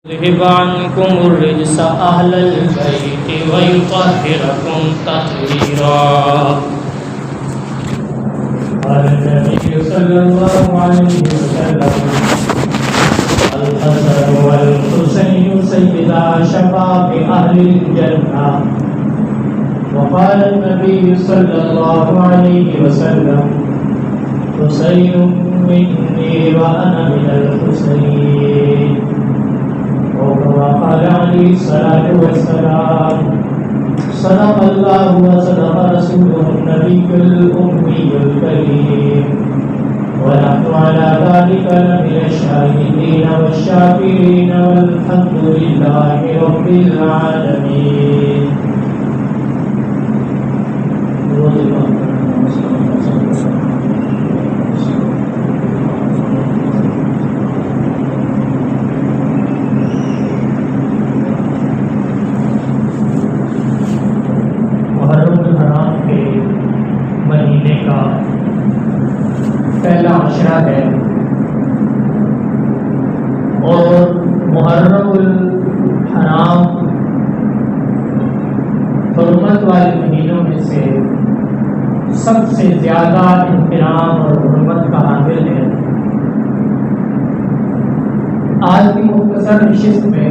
يذهب عنكم الرجس أهل البيت ويطهركم تطهيرا. قال النبي صلى الله عليه وسلم: الحسن والحسين سيدا شباب أهل الجنة. وقال النبي صلى الله عليه وسلم: حسين مني وأنا من الحسين. وكما قال عليه الصلاة والسلام: صدق الله وصدق رسوله النبي الأمي الكريم، ونحن على ذلك لمن الشاهدين والشاكرين، والحمد لله رب العالمين. پہلا عشرہ ہے اور محرم الحرام حرمت والے مہینوں میں سے سب سے زیادہ احترام اور حرمت کا حامل ہے. آج کی مختصر نشست میں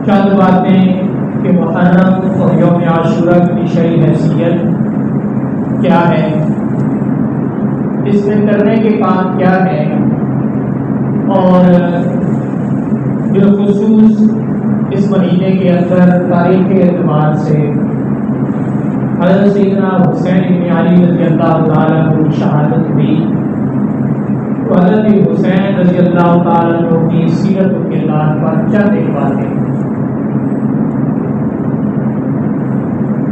چند باتیں کہ محرم اور یوم عاشورہ کی شرعی حیثیت کیا ہے، اس میں کرنے کے کام کیا ہے، اور بالخصوص اس مہینے کے اندر تاریخ کے اعتبار سے حضرت سیدنا حسین بن علی رضی اللہ تعالیٰ عنہ کی شہادت ہوئی، تو حضرت حسین رضی اللہ تعالیٰ عنہ کی سیرت و کردار پر چند ایک باتیں.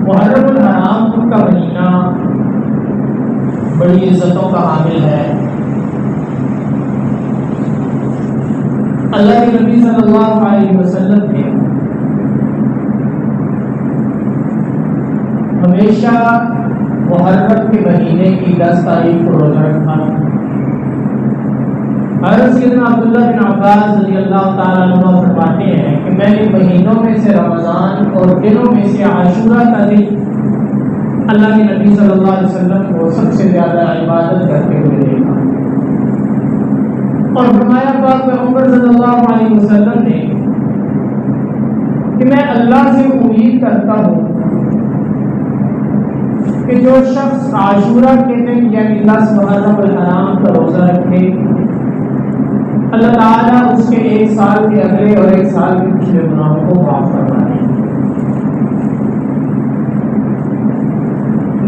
محرم الحرام کا مہینہ بڑی عزتوں کا حامل ہے. اللہ کے نبی صلی اللہ علیہ وسلم نے ہمیشہ محرم کے مہینے کی 10 تاریخ کو روزہ رکھا. حضرت سیدنا عبداللہ بن عباس رضی اللہ تعالیٰ عنہ فرماتے ہیں کہ میں نے مہینوں میں سے رمضان اور دنوں میں سے عاشورہ کا دن اللہ کے نبی صلی اللہ علیہ وسلم کو سب سے زیادہ عبادت کرتے ہوئے دیکھا. اور فرمایا پاک پیغمبر صلی اللہ علیہ وسلم نے کہ میں اللہ سے امید کرتا ہوں کہ جو شخص عاشورہ کے دن یعنی 10 محرم الحرام کا روزہ رکھے، اللہ تعالیٰ اس کے 1 سال کے اگلے اور 1 سال کے پچھلے گناہوں کو معاف فرمائے.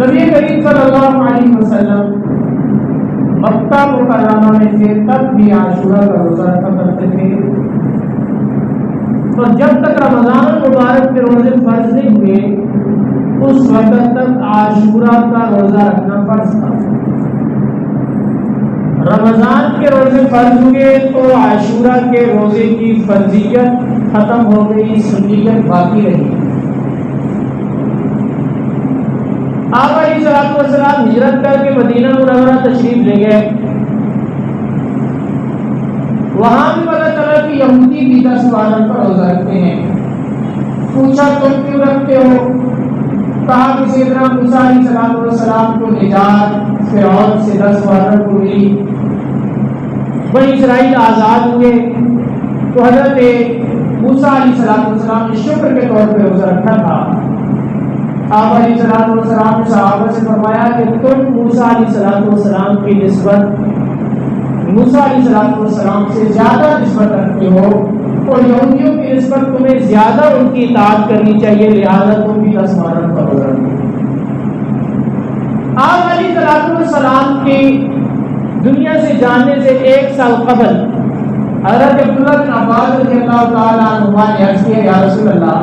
نبی کریم صلی اللہ علیہ وسلم مکہ مکرمہ میں تھے تب بھی عاشورہ کا روزہ رکھا کرتے تھے، اور جب تک رمضان مبارک کے روزے فرض نہیں ہوئے اس وقت تک عاشورہ کا روزہ رکھنا فرض تھا. رمضان کے روزے فرض ہوئے تو عاشورہ کے روزے کی فرضیت ختم ہو گئی، سنیت باقی رہی. آپ علیہ السلام ہجرت کر کے مدینہ منورہ تشریف لے گئے. وہاں بھی پتہ چلا کہ یہودی بھی 10 محرم پر روزہ رکھتے ہیں. پوچھا تم کیوں رکھتے ہو؟ کہا کہ سیدنا موسیٰ علیہ السلام کو نجات فرعون سے 10 محرم کو ملی، بنی اسرائیل آزاد ہوئے، تو حضرت موسیٰ علیہ السلام نے شکر کے طور پہ روزہ رکھا تھا. آپ علیہ السلام نے صحابہ سے فرمایا کہ تم موسیٰ علیہ السلام کی نسبت موسیٰ علیہ السلام سے زیادہ نسبت رکھتے ہو، اور یہودیوں کی نسبت تمہیں زیادہ ان کی اطاعت کرنی چاہیے، لہذا تم بھی 10 محرم کا روزہ رکھو. آپ علیہ السلام کی دنیا سے جانے سے 1 سال قبل حضرت عبداللہ بن عباس رضی اللہ تعالیٰ عنہ نے عرض کیا: یا رسول اللہ،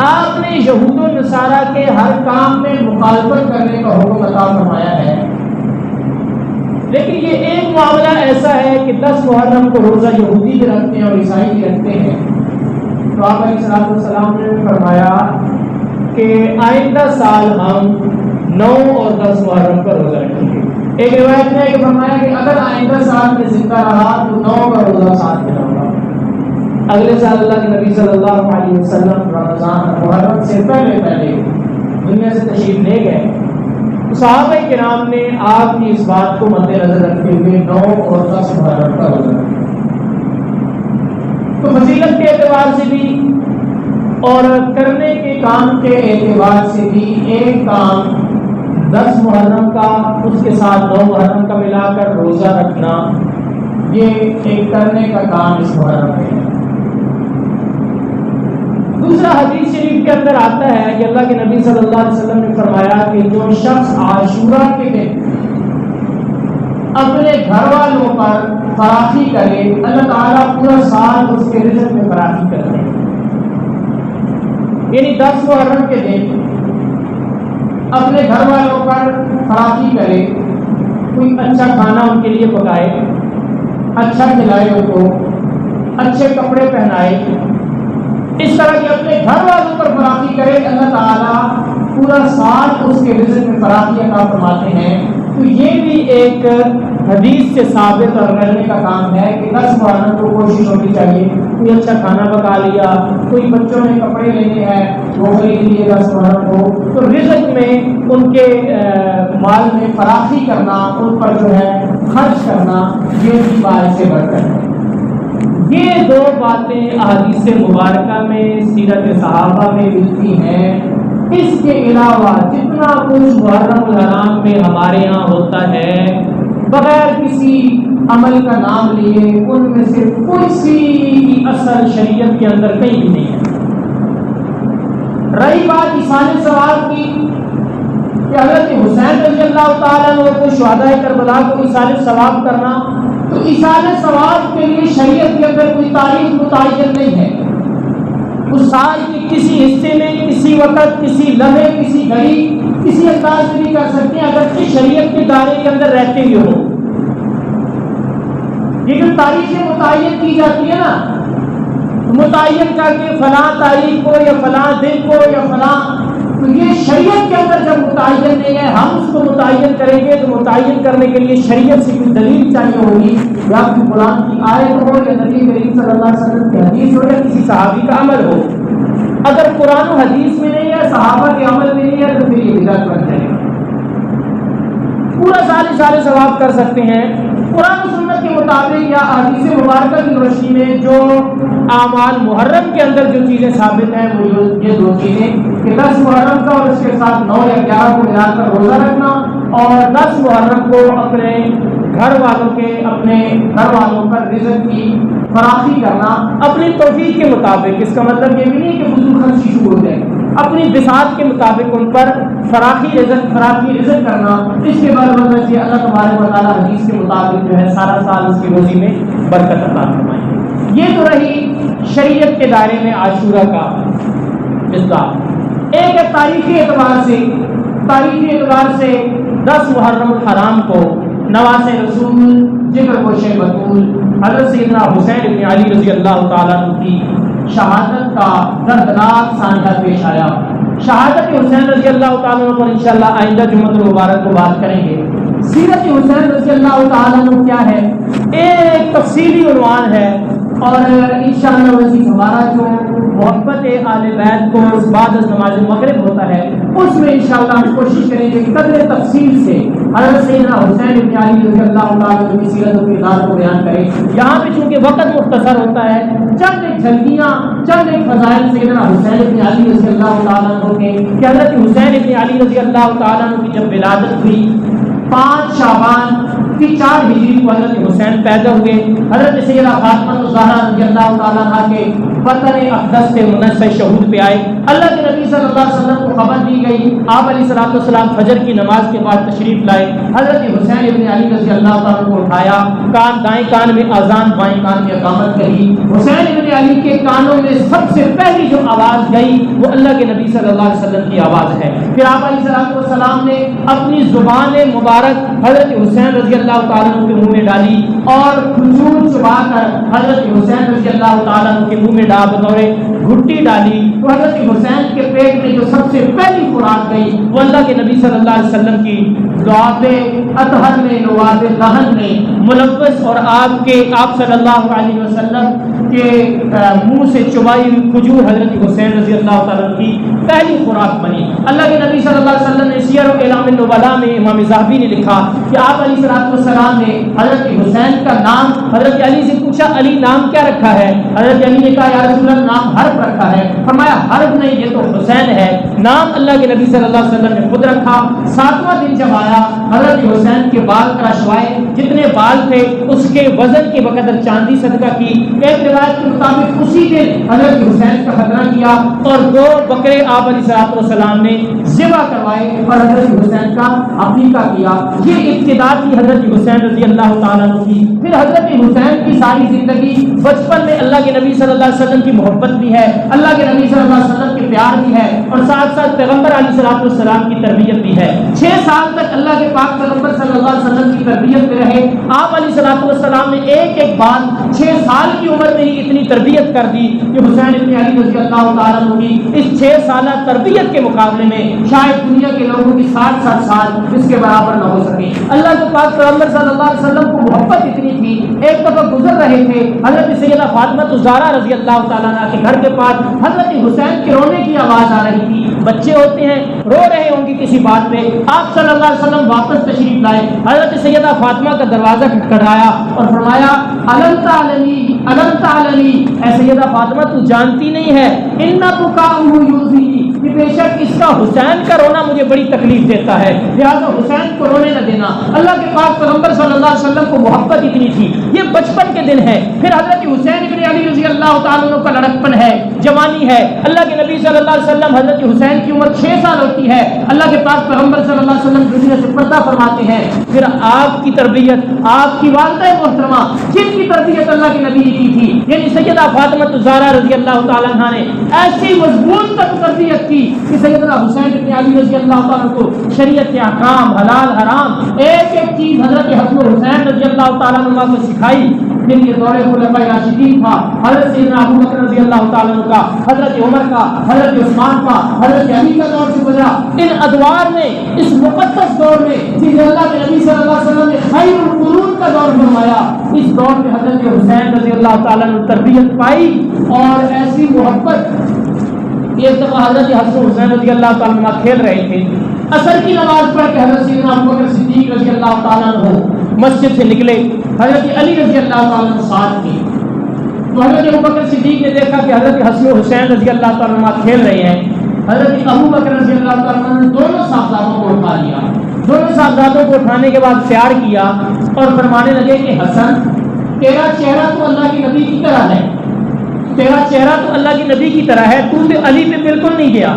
آپ نے یہود و نصارہ کے ہر کام میں مخالفت کرنے کا حکم عطا فرمایا ہے، لیکن یہ ایک معاملہ ایسا ہے کہ 10 محرم کو روزہ یہودی بھی رکھتے ہیں اور عیسائی بھی رکھتے ہیں. تو آپ علیہ السلام نے فرمایا کہ آئندہ سال ہم 9 اور 10 محرم کا روزہ رکھیں گے. ایک روایت میں کہ فرمایا کہ اگر آئندہ سال میں زندہ رہا تو 9 کا روزہ ساتھ میں رہوں گا۔ اگلے سال اللہ کے نبی صلی اللہ علیہ وسلم رمضان محرم سے پہلے دنیا سے تشریف لے گئے، تو صحابہ کرام نے آپ کی اس بات کو مد نظر رکھتے ہوئے 9 اور 10 محرم کا روزہ رکھا۔ تو فضیلت کے اعتبار سے بھی اور کرنے کے کام کے اعتبار سے بھی ایک کام 10 محرم کا اس کے ساتھ 9 محرم کا ملا کر روزہ رکھنا، یہ ایک کرنے کا کام اس محرم میں ہے۔ دوسرا حدیث شریف کے اندر آتا ہے کہ اللہ کے نبی صلی اللہ علیہ وسلم نے فرمایا کہ جو شخص عاشورہ کے دن اپنے گھر والوں پر فراخی کرے، اللہ تعالیٰ پورا سال اس کے رزق میں فراخی کرتے ہیں۔ یعنی 10 محرم کے دن اپنے گھر والوں پر فراخی کرے، کوئی اچھا کھانا ان کے لیے پکائے، اچھا کھلائے ان کو، اچھے کپڑے پہنائے، اس طرح کے اپنے گھر والوں پر فراخی کرے، اللہ تعالیٰ پورا سال اس کے رزق میں فراخی عطا فرماتے ہیں۔ تو یہ بھی ایک حدیث سے ثابت اور کرنے کا کام ہے کہ 10 محرم کو کوشش ہونی چاہیے، کوئی اچھا کھانا پکا لیا، کوئی بچوں نے کپڑے لینے ہیں وہ خرید لیے 10 محرم کو، تو رزق میں ان کے مال میں فراخی کرنا، ان پر جو ہے خرچ کرنا، یہ بھی باعث سے برکت ہے۔ یہ 2 باتیں احادیث مبارکہ میں سیرت صحابہ میں ملتی ہیں۔ اس کے علاوہ جتنا کچھ محرم الحرام میں ہمارے ہاں ہوتا ہے بغیر کسی عمل کا نام لیے، ان میں سے کوئی سی اثر شریعت کے اندر کہیں بھی نہیں ہے۔ رہی بات ایصال ثواب کی کہ حضرت حسین رضی اللہ تعالیٰ عنہ کو شہدائے کربلا کو ایصال ثواب کرنا، تو ایصال ثواب کے لیے شریعت کے اندر کوئی تاریخ متعین نہیں ہے۔ اس سال کے کسی حصے میں، کسی وقت، کسی لمحے، کسی گھڑی، کسی انداز میں بھی کر سکتے ہیں اگرچہ شریعت کے دائرے کے اندر رہتے ہوئے ہو۔ یہ جو تاریخیں متعین کی جاتی ہے نا، متعین کر کے فلاں تاریخ کو یا فلاں دن کو یا فلاں، تو یہ شریعت کے اندر جب متعین نہیں ہے، ہم اس کو متعین کریں گے تو متعین کرنے کے لیے شریعت سے کوئی دلیل چاہیے ہوگی، یا کہ قرآن کی آیت ہو یا نبی کریم صلی اللہ علیہ وسلم کی حدیث ہو یا کسی صحابی کا عمل ہو۔ اگر قرآن و حدیث میں نہیں ہے، صحابہ کے عمل میں نہیں ہے، تو پھر یہ بدعت بن جائے گا۔ پورا سال سارے ثواب کر سکتے ہیں قرآن و سنت کے مطابق یا احادیث مبارکہ کی روشنی میں۔ جو اعمال محرم کے اندر جو چیزیں ثابت ہیں وہ یہ 2 چیزیں کہ 10 محرم کا اور اس کے ساتھ 9 یا 11 کو ملا کر روزہ رکھنا، اور 10 محرم کو اپنے گھر والوں پر رزق کی فراخی کرنا اپنی توفیق کے مطابق۔ اس کا مطلب یہ بھی نہیں کہ فضول خرچی شروع ہو جائے، اپنی بساط کے مطابق ان پر فراخی رزق کرنا۔ اس کے بعد سے اللہ تبارک و تعالیٰ حدیث کے مطابق جو ہے سارا سال اس کی روزی میں برکت عطا فرمائے۔ یہ تو رہی شریعت کے دائرے میں عاشورہ کا مصداق۔ ایک ہے تاریخی اعتبار سے 10 محرم الحرام کو نواز رسول ذکر و شیخ بطول حضرت سیدنا حسین بن علی رضی اللہ تعالیٰ عنہ کی شہادت کا دردناک سانحہ پیش آیا۔ شہادت حسین رضی اللہ تعالیٰ عنہ پر انشاءاللہ آئندہ جمعۃ المبارک کو بات کریں گے۔ سیرت حسین رضی اللہ تعالیٰ عنہ کیا ہے، ایک تفصیلی عنوان ہے، اور انشاءاللہ وزیر ہمارا جو محبت آل بیت کو بعد از نماز مغرب ہوتا ہے، اس میں انشاءاللہ ہم کوشش کریں گے قدر تفصیل سے حضرت سیدنا حسین بن علی رضی اللہ تعالیٰ عنہ کی سیرت و کردار کو بیان کریں۔ یہاں پہ چونکہ وقت مختصر ہوتا ہے، چند ایک جھلکیاں، چند ایک فضائل سیدنا حسین بن علی رضی اللہ تعالیٰ عنہ کے کہ حضرت حسین بن علی رضی اللہ تعالیٰ عنہ کی جب ولادت ہوئی 5 شعبان کی 4 ہجری کو حضرت حسین پیدا ہوئے۔ حضرت سیدہ فاطمہ الزہرا رضی اللہ تعالیٰ عنہ کے وطن اقدس سے منصب شہود پہ آئے۔ اللہ کے نبی صلی اللہ علیہ وسلم کو خبر دی گئی، آپ علیہ الصلوۃ والسلام فجر کی نماز کے بعد تشریف لائے۔ حضرت حسین ابن علی رضی اللہ تعالیٰ کو اٹھایا، دائیں کان میں اذان، بائیں کان میں اقامت کہی۔ حسین ابن علی کے کانوں میں سب سے پہلی جو آواز گئی وہ اللہ کے نبی صلی اللہ علیہ وسلم کی آواز ہے۔ پھر آپ علیہ الصلوۃ والسلام نے اپنی زبان مبارک حضرت حسین رضی اللہ تعالیٰ کے منہ میں ڈالی اور کھجور چبا کر حضرت حسین رضی اللہ تعالیٰ عنہ کے منہ میں بطور گھٹی ڈالی تو حضرت حسین کے پیٹ میں جو سب سے پہلی خوراک گئی وہ اللہ کے نبی صلی اللہ علیہ وسلم کی لعاب اطہر میں، لعاب دہن میں ملوث اور آپ صلی اللہ علیہ وسلم کے منہ سے چبائی ہوئی کھجور حضرت حسین رضی اللہ تعالیٰ عنہ کی پہلی خوراک بنی۔ اللہ کے نبی صلی اللہ علیہ وسلم نے سیر و اعلام النبلاء میں امام ذہبی نے لکھا کہ آپ علیہ السلام نے حضرت حسین کا نام حضرت علی سے پوچھا، علی نام کیا رکھا ہے؟ حضرت علی نے کہا یا رسول اللہ نام حرب رکھا ہے۔ فرمایا حرب نہیں، یہ تو حسین ہے۔ نام اللہ کے نبی صلی اللہ علیہ وسلم نے خود رکھا۔ 7واں دن جب آیا حضرت حسین کے بال تراشوائے، جتنے بال تھے اس کے وزن کے بقدر چاندی صدقہ کی۔ ایک روایت کے مطابق اسی دن حضرت حسین کا خطرہ کیا اور 2 بکرے آپ علیہ السلام نے ذبح کروائے اور حضرت حسین کا عقیقہ کیا۔ یہ ابتدا تھی حضرت حسین رضی اللہ تعالیٰ عنہ کی۔ پھر حضرت حسین کی ساری زندگی بچپن میں اللہ کے نبی صلی اللہ علیہ وسلم کی محبت بھی ہے، اللہ کے نبی صلی اللہ علیہ وسلم کے پیار بھی ہے اور ساتھ ساتھ پیغمبر علیہ السلام کی تربیت بھی ہے۔ 6 سال تک اللہ کے پاک پیغمبر صلی اللہ علیہ وسلم کی تربیت میں رہے۔ آپ علیہ السلام نے ایک بات 6 سال کی عمر میں ہی اتنی تربیت کر دی کہ حسین ابن علی رضی اللہ تعالیٰ عنہ کی اس 6 سالہ تربیت کے مقابلے میں شاید دنیا کے لوگوں کی 60 سال اس کے برابر نہ ہو سکے۔ اللہ کے پاک پیغمبر صلی اللہ علیہ وسلم کو محبت اتنی تھی، ایک دفعہ گزر رہے تھے حضرت سیدہ فاطمہ الزہرا رضی اللہ تعالیٰ عنہ کے گھر کے پاس حضرت حسین کے رونے کی آواز آ رہی تھی۔ بچے ہوتے ہیں، رو رہے ہوں گے کسی بات پہ۔ آپ صلی اللہ علیہ وسلم واپس تشریف لائے، حضرت سیدہ فاطمہ کا دروازہ کھٹکھٹایا اور فرمایا الم تعلمی، اے سیدہ فاطمہ تو جانتی نہیں ہے ان بکاؤہ یؤذینی، کہ بے شک اس کا حسین کا رونا مجھے بڑی تکلیف دیتا ہے، لہذا حسین کو رونے نہ دینا۔ اللہ کے پاک پیغمبر صلی اللہ علیہ وسلم کو محبت اتنی تھی۔ یہ بچپن کے دن ہے۔ پھر حضرت حسین ابن علی رضی اللہ تعالیٰ عنہ کا لڑکپن ہے، جوانی ہے۔ اللہ کے نبی صلی اللہ علیہ وسلم حضرت حسین کی عمر 6 سال ہوتی ہے، اللہ کے پاک پیغمبر صلی اللہ علیہ وسلم دنیا سے پردہ فرماتے ہیں۔ پھر آپ کی تربیت، آپ کی والدہ محترمہ جن کی تربیت اللہ کے نبی نے کی تھی، یعنی سیدہ فاطمہ الزہرا رضی اللہ تعالیٰ عنہ نے ایسی مضبوط تربیت کی کہ سیدنا حسین ابن علی رضی اللہ تعالیٰ کو شریعت کے احکام، حلال حرام ایک ایک چیز حضرت حسن حسین رضی اللہ تعالیٰ عنہ کو سکھائی۔ پھر یہ دور خلفائے راشدین تھا، حضرت سیدنا ابو بکر رضی اللہ تعالیٰ عنہ کا، حضرت عمر کا، حضرت عثمان کا، حضرت علی کا دور سے گزرا۔ ان ادوار میں، اس مقدس دور میں جسے اللہ کے نبی صلی اللہ علیہ وسلم نے خیر القرون کا دور فرمایا، اس دور میں حضرت حسین رضی اللہ تعالیٰ عنہ تربیت پائی اور ایسی محبت۔ ایک دفعہ حضرت حسن حسین رضی اللہ تعالیٰ عنہ کھیل رہے تھے، عصر کی نماز پڑھ کے حضرت سیدنا ابو بکر صدیق رضی اللہ تعالیٰ عنہ مسجد سے نکلے، حضرت علی رضی اللہ تعالیٰ عنہ ساتھ تھے۔ تو حضرت ابو بکر صدیق نے دیکھا کہ حضرت حسن حسین رضی اللہ تعالیٰ عنہ کھیل رہے ہیں۔ حضرت ابو بکر رضی اللہ تعالیٰ عنہ نے دونوں صاحبزادوں کو اٹھا لیا، دونوں صاحبزادوں کو اٹھانے کے بعد پیار کیا اور فرمانے لگے کہ حسن تیرا چہرہ تو اللہ کے نبی کی طرح ہے، تیرا چہرہ تو اللہ کے نبی کی طرح ہے، تو علی پہ بالکل نہیں گیا۔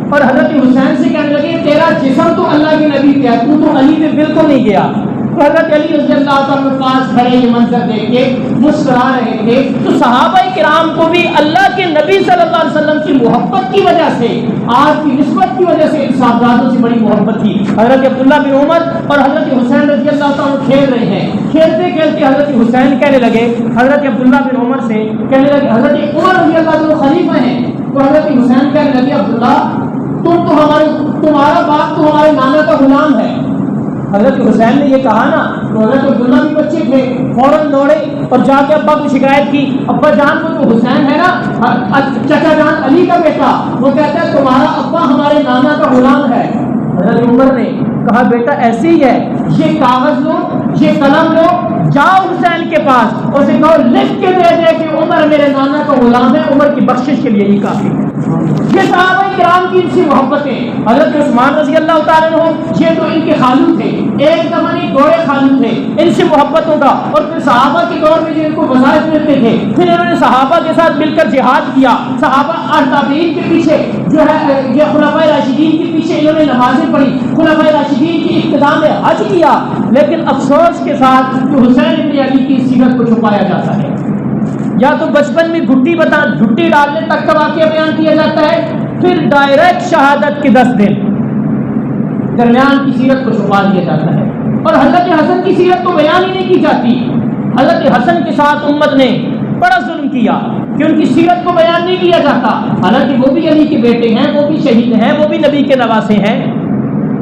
اور حضرت حسین سے کہنے لگے تیرا جسم تو اللہ کے نبی پہ ہے، تو علی پہ بالکل نہیں گیا۔ تو حضرت علی رضی اللہ تعالیٰ پاس کھڑے یہ منظر دیکھ کے مسکرا رہے تھے۔ تو صحابہ کرام کو بھی اللہ کے نبی صلی اللہ علیہ وسلم کی محبت کی وجہ سے، آپ کی نسبت کی وجہ سے صحابہ سے بڑی محبت تھی۔ حضرت عبداللہ بن عمر اور حضرت حسین رضی اللہ تعالیٰ کھیل رہے ہیں، کھیلتے کھیلتے حضرت حسین کہنے لگے حضرت عبداللہ بن عمر سے، کہنے لگے حضرت عمر رضی اللہ تعالیٰ خلیفہ ہیں، تو حضرت حسین کہنے لگے عبداللہ تمہارا باپ تو ہمارے نانا کا غلام ہے۔ حضرت حسین نے یہ کہا نا تو حضرت عبداللہ بھی بچے تھے، فوراً دوڑے اور جا کے ابا کو شکایت کی، ابا جان کو تو حسین ہے نا چچا جان علی کا بیٹا، وہ کہتا ہے تمہارا ابا ہمارے نانا کا غلام ہے۔ حضرت عمر نے کہا بیٹا ایسے ہی ہے، یہ کاغذ لو، یہ قلم لو، جاؤ حسین کے پاس اور اسے کہو لکھ کے دے دے کہ عمر میرے نانا کا غلام ہے، عمر کی بخشش کے لیے ہی کافی ہے۔ یہ صحابہ کرام کی ان سے محبتیں، حضرت عثمان رضی اللہ تعالیٰ عنہ یہ تو ان کے خالو تھے، ایک زمانے گوڑے خالو تھے، ان سے محبتوں کا، اور پھر صحابہ کے دور میں جو ان کو وظائف ملتے تھے، پھر انہوں نے صحابہ کے ساتھ مل کر جہاد کیا، صحابہ تابعین کے پیچھے جو ہے یہ خلفائے راشدین کے پیچھے انہوں نے نمازیں پڑھی، خلفائے راشدین کی اقتداء میں حج کیا، لیکن افسوس کے ساتھ جو حسین ابن علی کی سیرت کو چھپایا جاتا ہے، یا تو بچپن میں گھٹی ڈالنے تک کا واقعہ بیان کیا جاتا ہے، پھر ڈائریکٹ شہادت کے 10 دن درمیان کی سیرت کو چھپا دیا جاتا ہے، اور حضرت حسن کی سیرت تو بیان ہی نہیں کی جاتی۔ حضرت حسن کے ساتھ امت نے بڑا ظلم کیا کہ ان کی سیرت کو بیان نہیں کیا جاتا، حالانکہ وہ بھی علی کے بیٹے ہیں، وہ بھی شہید ہیں، وہ بھی نبی کے نواسے ہیں۔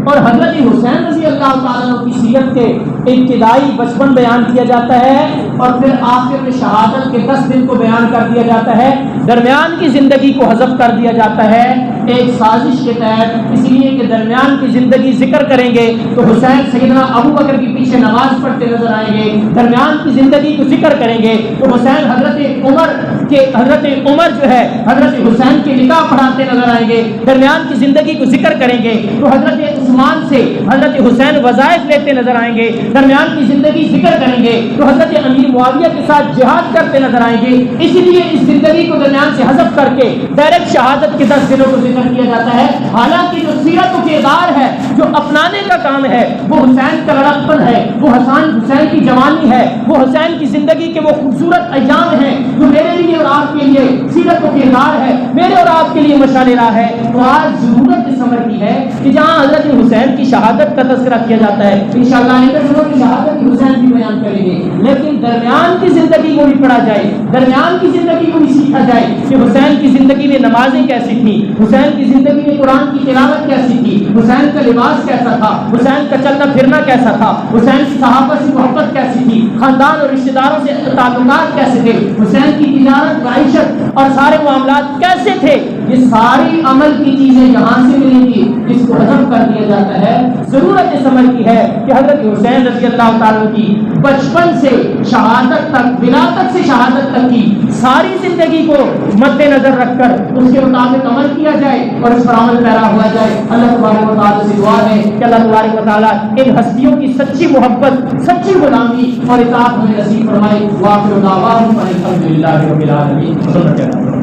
اور حضرت حسین رضی اللہ تعالیٰ عنہ کی سیرت کے ابتدائی بچپن بیان کیا جاتا ہے اور پھر آخر میں شہادت کے 10 دن کو بیان کر دیا جاتا ہے، درمیان کی زندگی کو حذف کر دیا جاتا ہے ایک سازش کے تحت، اس لیے کہ درمیان کی زندگی ذکر کریں گے تو حسین سیدنا ابو بکر کے پیچھے نماز پڑھتے نظر آئیں گے، درمیان کی زندگی کو ذکر کریں گے تو حسین حضرت عمر جو ہے حضرت حسین کے نکاح پڑھاتے نظر آئیں گے، درمیان کی زندگی کو ذکر کریں گے تو حضرت عثمان سے حضرت حسین وظائف لیتے نظر آئیں گے، درمیان کی زندگی ذکر کریں گے تو حضرت امیر معاویہ کے ساتھ جہاد کرتے نظر آئیں گے، اس لیے اس زندگی کو درمیان سے حذف کر کے ڈائریکٹ شہادت کے 10 دنوں کو ذکر کیا جاتا ہے۔ حالانکہ جو سیرت و کردار ہے، جو اپنانے کا کام ہے، وہ حسین کا لڑکپن ہے، وہ حسین کی جوانی ہے، وہ حسین کی زندگی کے وہ خوبصورت ایام ہیں جو میرے لیے اور آپ کے لیے سیرت و کردار ہے، میرے اور آپ کے لیے مشعل راہ ہے۔ تو آج ضرورت اس عمر کی ہے کہ جہاں حضرت حسین کی شہادت کا تذکرہ کیا جاتا ہے، انشاءاللہ آئندہ دنوں کی شہادت حسین بھی بیان کریں گے، لیکن درمیان کی زندگی کو بھی پڑھا جائے، درمیان کی زندگی کو بھی سیکھا جائے کہ حسین کی زندگی میں نمازیں کیسی تھیں، حسین کی زندگی میں قرآن کی تلاوت کیسی تھی، حسین کا لباس کیسا تھا، حسین کا چلنا پھرنا کیسا تھا، حسین کی صحابہ سے محبت کیسی تھی، خاندان اور رشتہ داروں سے تعلقات کیسے تھے، حسین کی تجارت معیشت اور سارے معاملات کیسے تھے، یہ ساری عمل کی چیزیں یہاں سے ملیں گی، اس کو حذف کر دیا جاتا ہے۔ ضرورت اس عمل کی ہے کہ حضرت حسین رضی اللہ تعالیٰ کی بچپن سے شہادت تک، ولادت سے شہادت تک کی ساری زندگی کو مد نظر رکھ کر اس کے مطابق عمل کیا جائے اور اس پر عمل پیرا ہوا جائے۔ اللہ تبارک و تعالیٰ سے دعا ہے کہ اللہ تبارک و تعالیٰ ان ہستیوں کی سچی محبت، سچی غلامی اور اطاعت ہمیں نصیب فرمائے۔ وآخر دعواہم ان الحمد للہ رب العالمین۔